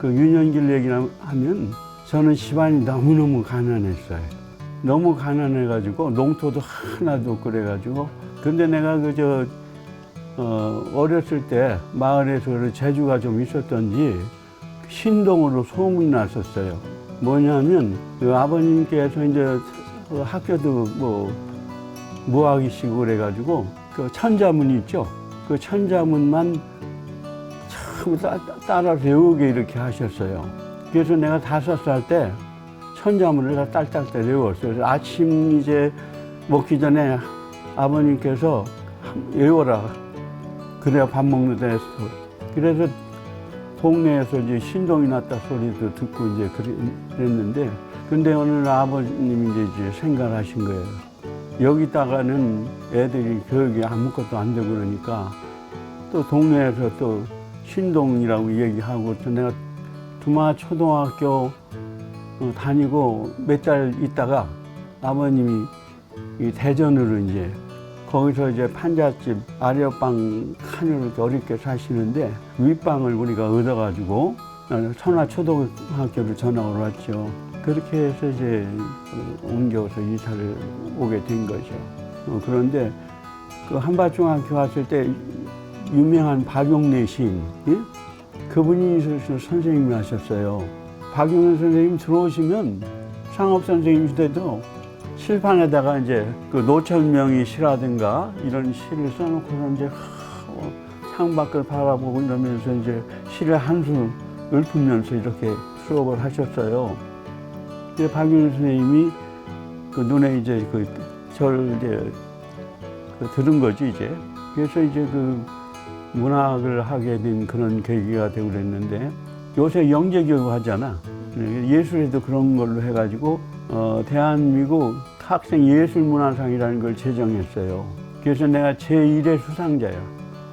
그 유년기를 얘기하면 저는 집안이 너무너무 가난했어요. 너무 가난해가지고 농토도 하나도 없고 그래가지고 근데 내가 어렸을 때 마을에서 재주가 좀 있었던지 신동으로 소문이 났었어요. 뭐냐면 그 아버님께서 이제 그 학교도 뭐 무학이시고 그래가지고 그 천자문 있죠. 그 천자문만 참 따라서 외우게 이렇게 하셨어요. 그래서 내가 5살 때 천자문을 딸딸딸 외웠어요. 그래서 아침 이제 먹기 전에 아버님께서 외워라. 그래야 밥 먹는다 했어. 그래서 동네에서 이제 신동이 났다 소리도 듣고 이제 그랬는데, 근데 어느 날 아버님이 이제 생각하신 거예요. 여기다가는 애들이 교육이 아무것도 안 되고 그러니까 또 동네에서 또 신동이라고 얘기하고 또 내가 두마 초등학교 다니고 몇 달 있다가 아버님이 이 대전으로 이제 거기서 이제 판잣집 아랫방 칸으로 어렵게 사시는데 윗방을 우리가 얻어가지고 천하초등학교로 전학을 왔죠. 그렇게 해서 이제 옮겨서 이사를 오게 된 거죠. 그런데 그 한밭중학교 왔을 때 유명한 박용래 시인, 예? 그분이 선생님이 하셨어요. 박용래 선생님 들어오시면 상업선생님 시대도 칠판에다가 이제 그 노철명이 시라든가 이런 시를 써놓고서 이제 창밖을 바라보고 이러면서 이제 시를 한 수 읊으면서 이렇게 수업을 하셨어요. 근데 박윤 선생님이 그 눈에 이제 저를 이제 들은 거지 이제. 그래서 이제 그 문학을 하게 된 그런 계기가 되고 그랬는데 요새 영재교육 하잖아. 예술에도 그런 걸로 해가지고 대한민국 학생 예술문화상이라는 걸 제정했어요. 그래서 내가 제1회 수상자야.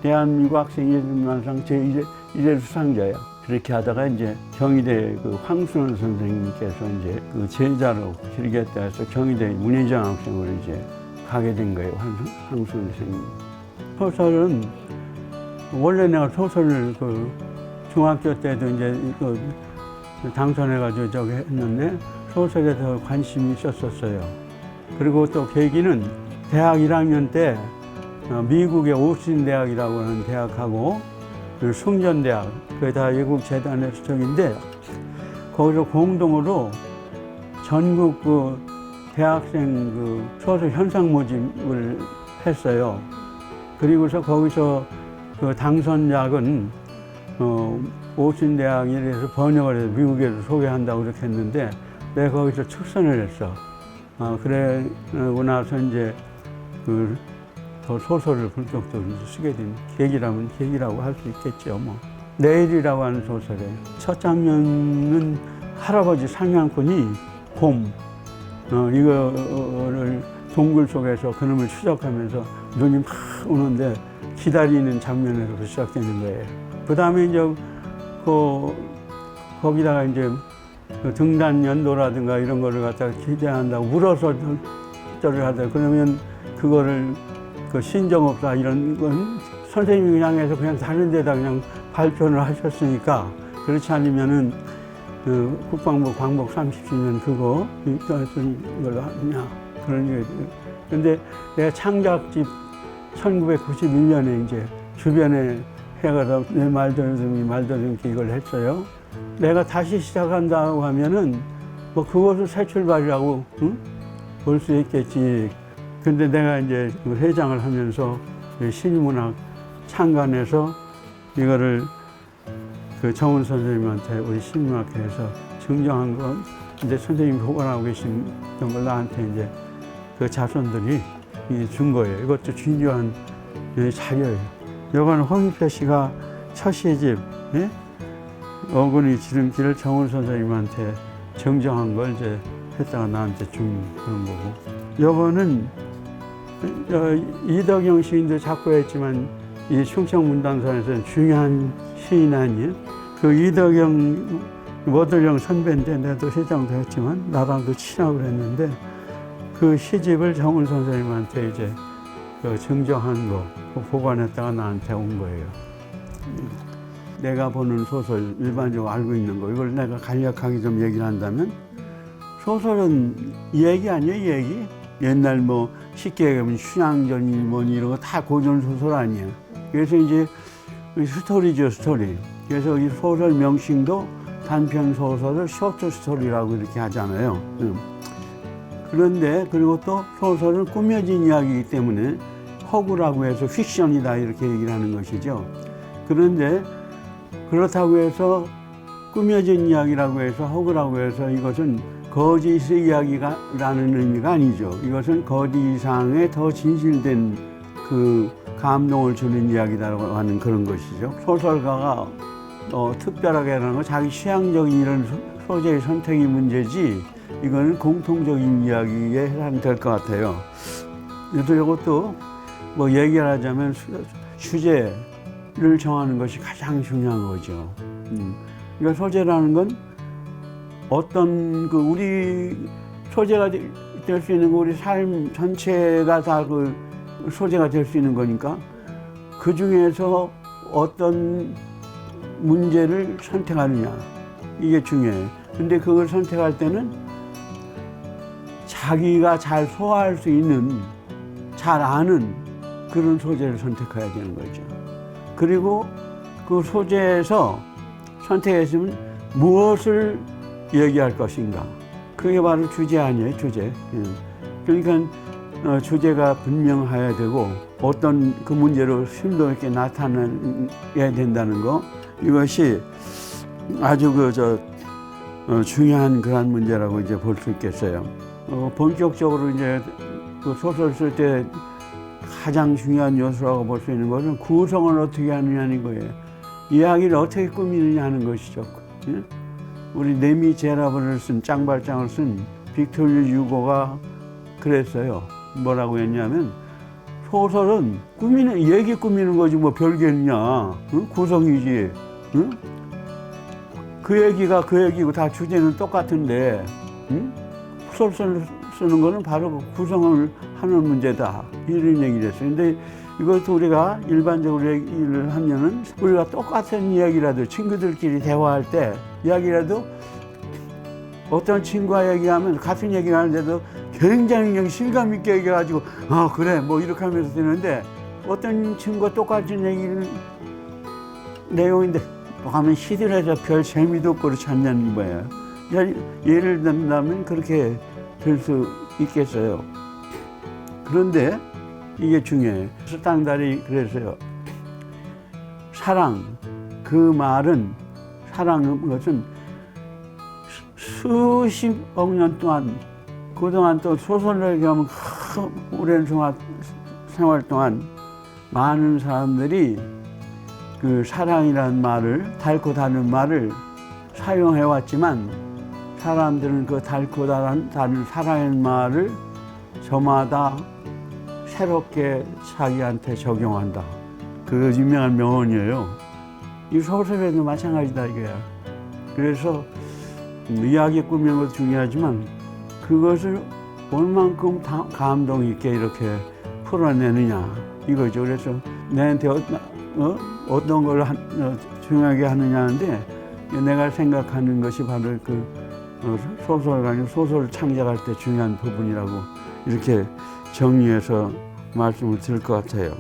대한민국 학생 예술문화상 제1회 수상자야. 그렇게 하다가 이제 경희대 그 황순원 선생님께서 이제 그 제자로 기르겠다 해서 경희대 문희정 학생으로 이제 가게 된 거예요. 황순원 선생님. 소설은 원래 내가 소설을 그 중학교 때도 이제 그 당선해가지고 저기 했는데 소설에 더 관심이 있었어요. 그리고 또 계기는 대학 1학년 때 미국의 오스틴 대학이라고 하는 대학하고 숭전대학, 그게 다 외국재단의 수석인데 거기서 공동으로 전국 그 대학생 그 소설 현상 모집을 했어요. 그리고서 거기서 그 당선작은 오스틴 대학에 대해서 번역을 해서 미국에서 소개한다고 그렇게 했는데 내가 거기서 출선을 했어. 그러고 나서 이제 더 소설을 본격적으로 쓰게 된 계기라고 할 수 있겠죠. 뭐. 내일이라고 하는 소설에 첫 장면은 할아버지 상냥꾼이 곰, 이거를 동굴 속에서 그놈을 추적하면서 눈이 막 오는데 기다리는 장면에서 시작되는 거예요. 그 다음에 이제 거기다가 이제 등단 연도라든가 이런 거를 갖다가 기대한다고 물어서 저를 하다 그러면 그거를 그 신정업사 이런 건 선생님이 그냥 해서 그냥 다른 데다 그냥 발표를 하셨으니까 그렇지 않으면은 그 국방부 광복 30주년 그거 했던 걸로 하냐 그런 얘기. 근데 내가 창작집 1991년에 이제 주변에 해가 내 말더듬기 이걸 했어요. 내가 다시 시작한다고 하면은 뭐 그것을 새 출발이라고 응? 볼 수 있겠지. 근데 내가 이제 회장을 하면서 신문학 창간에서 이거를 그 정훈 선생님한테 우리 신문학회에서 증정한 건 이제 선생님이 보관하고 계신 걸 나한테 이제 그 자손들이 준 거예요. 이것도 중요한 자료예요. 이거는 홍익표 씨가 첫 시집 예? 어근이 지름길을 정훈 선생님한테 정정한 걸 이제 했다가 나한테 준 그런 거고. 요거는 이덕영 시인도 작고했지만 이 충청문단선에서는 중요한 시인 아니에요? 그 이덕영, 머들영 선배인데 내도 회장도 했지만 나랑도 친하고 그랬는데 그 시집을 정훈 선생님한테 이제 그 정정한 거 보관했다가 나한테 온 거예요. 내가 보는 소설, 일반적으로 알고 있는 거, 이걸 내가 간략하게 좀 얘기를 한다면, 소설은 얘기 아니에요, 얘기? 옛날 뭐 쉽게 얘기하면 춘향전이 뭐니 이런 거 다 고전 소설 아니에요. 그래서 이제 스토리죠, 스토리. 그래서 이 소설 명칭도 단편 소설을 쇼트 스토리라고 이렇게 하잖아요. 그런데 그리고 또 소설은 꾸며진 이야기이기 때문에 허구라고 해서 픽션이다 이렇게 얘기를 하는 것이죠. 그런데 그렇다고 해서 꾸며진 이야기라고 해서 허구라고 해서 이것은 거짓의 이야기라는 의미가 아니죠. 이것은 거짓 이상의 더 진실된 그 감동을 주는 이야기다라고 하는 그런 것이죠. 소설가가 특별하게 하는 건 자기 취향적인 이런 소재의 선택이 문제지 이거는 공통적인 이야기에 해당될 것 같아요. 그래서 이것도 뭐 얘기를 하자면 주제를 정하는 것이 가장 중요한 거죠. 그러니까 소재라는 건 어떤 그 우리 소재가 될 수 있는 거 우리 삶 전체가 다 그 소재가 될 수 있는 거니까 그 중에서 어떤 문제를 선택하느냐 이게 중요해요. 근데 그걸 선택할 때는 자기가 잘 소화할 수 있는 잘 아는 그런 소재를 선택해야 되는 거죠. 그리고 그 소재에서 선택했으면 무엇을 얘기할 것인가 그게 바로 주제 아니에요, 주제. 그러니까 주제가 분명해야 되고 어떤 그 문제로 심도 있게 나타내야 된다는 거 이것이 아주 중요한 그런 문제라고 이제 볼 수 있겠어요. 본격적으로 이제 그 소설 쓸 때 가장 중요한 요소라고 볼 수 있는 것은 구성을 어떻게 하느냐는 거예요. 이야기를 어떻게 꾸미느냐 하는 것이죠. 우리 레미제라블을 쓴 짱발장을 쓴 빅토르 유고가 그랬어요. 뭐라고 했냐면 소설은 얘기 꾸미는 거지 뭐 별게있냐. 응? 구성이지. 응? 그 얘기가 그 얘기고 다 주제는 똑같은데 응? 소설 쓰는 거는 바로 그 구성을 하는 문제다. 이런 얘기를 했어요. 근데 이것도 우리가 일반적으로 얘기를 하면은 우리가 똑같은 이야기라도 친구들끼리 대화할 때 이야기라도 어떤 친구와 얘기하면 같은 얘기를 하는데도 굉장히 그냥 실감 있게 얘기해가지고 그래 뭐 이렇게 하면서 되는데 어떤 친구가 똑같은 얘기를 내용인데 하면 시들해서 별 재미도 없고 그렇지 않냐는 거예요. 예를 든다면 그렇게 될 수 있겠어요. 그런데 이게 중요해요. 스탕달이 그래서요. 사랑, 그 말은 사랑은 것은 수십억 년 동안 그동안 또 소설을 얘기하면 오랜 생활 동안 많은 사람들이 그 사랑이라는 말을 달고 다른 말을 사용해 왔지만 사람들은 그 달고 다른 사랑의 말을 저마다 새롭게 자기한테 적용한다. 그 유명한 명언이에요. 이 소설에도 마찬가지다 이거야. 그래서 이야기 꾸미는 것도 중요하지만 그것을 얼만큼 감동 있게 이렇게 풀어내느냐 이거죠. 그래서 내한테 어떤 걸 중요하게 하느냐 하는데 내가 생각하는 것이 바로 그 소설가는 소설을 창작할 때 중요한 부분이라고 이렇게 정리해서 말씀을 드릴 것 같아요.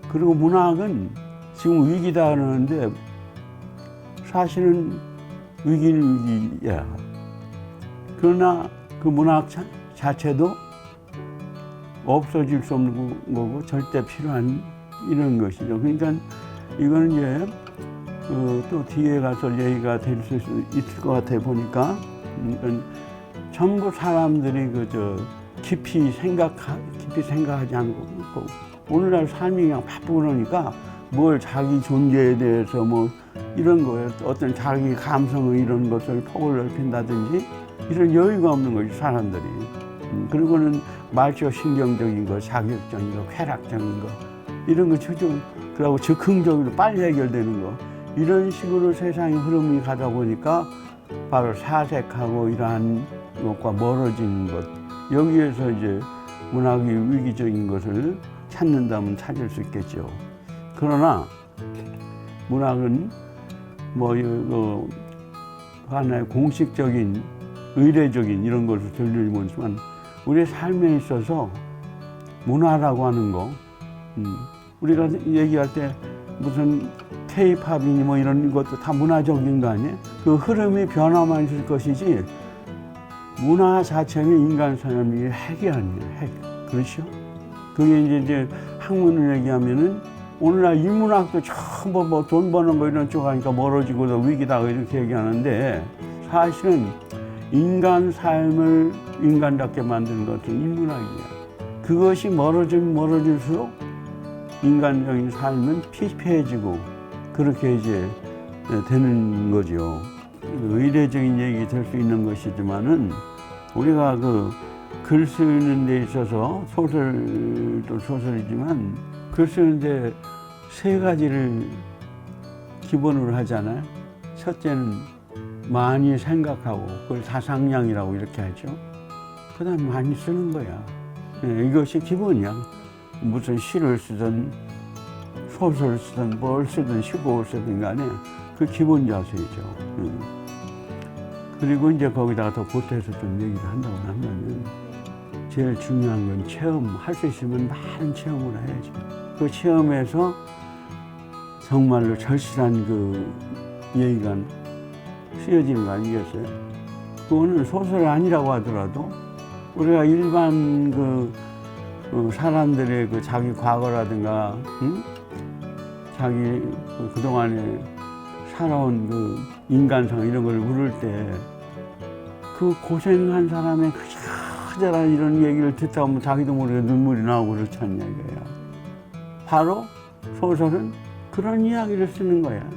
그리고 문학은 지금 위기다 그러는데 사실은 위기는 위기야. 그러나 그 문학 자체도 없어질 수 없는 거고 절대 필요한 이런 것이죠. 그러니까 이거는 이제 또 뒤에 가서 얘기가 될 수 있을 것 같아 보니까 전부 사람들이 깊이 생각하지 않고 오늘날 삶이 그냥 바쁘고 그러니까 뭘 자기 존재에 대해서 뭐 이런 거에 어떤 자기 감성의 이런 것을 폭을 넓힌다든지 이런 여유가 없는 거지 사람들이. 그리고는 말초 신경적인 거, 자격적인 거, 쾌락적인 거 이런 거 그러고 즉흥적으로 빨리 해결되는 거 이런 식으로 세상의 흐름이 가다 보니까 바로 사색하고 이러한 것과 멀어지는 것 여기에서 이제 문학이 위기적인 것을 찾는다면 찾을 수 있겠죠. 그러나 문학은 하나의 공식적인 의례적인 이런 것을 들리지만 우리의 삶에 있어서 문화라고 하는 거, 우리가 얘기할 때 무슨 K-팝이니 뭐 이런 것도 다 문화적인 거 아니에요? 그 흐름이 변화만 있을 것이지 문화 자체는 인간 삶의 핵이 아니에요. 핵. 그렇죠? 그게 이제 학문을 얘기하면은 오늘날 인문학도 전부 뭐 돈 버는 거 이런 쪽 하니까 멀어지고 위기다 이렇게 얘기하는데 사실은 인간 삶을 인간답게 만드는 것은 인문학이에요. 그것이 멀어지면 멀어질수록 인간적인 삶은 피폐해지고 그렇게 이제 되는 거죠. 의례적인 얘기 될 수 있는 것이지만은 우리가 글 쓰는 데 있어서 소설도 소설이지만 글 쓰는데 세 가지를 기본으로 하잖아요. 첫째는 많이 생각하고 그걸 사상량이라고 이렇게 하죠. 그 다음에 많이 쓰는 거야. 이것이 기본이야. 무슨 시를 쓰든 소설을 쓰든 뭘 쓰든 시곡을 쓰든 간에 그 기본 자세이죠. 그리고 이제 거기다가 더 보태서 좀 얘기를 한다고 하면은 제일 중요한 건 체험, 할 수 있으면 많은 체험을 해야죠. 그 체험에서 정말로 절실한 그 얘기가 쓰여지는 거 아니겠어요? 그거는 소설이 아니라고 하더라도 우리가 일반 사람들의 자기 과거라든가, 자기 그동안에 살아온 인간상 이런 걸 물을 때 그 고생한 사람의 커다란 이런 얘기를 듣다 보면 자기도 모르게 눈물이 나오고 그렇지 않냐 이거야. 바로 소설은 그런 이야기를 쓰는 거야.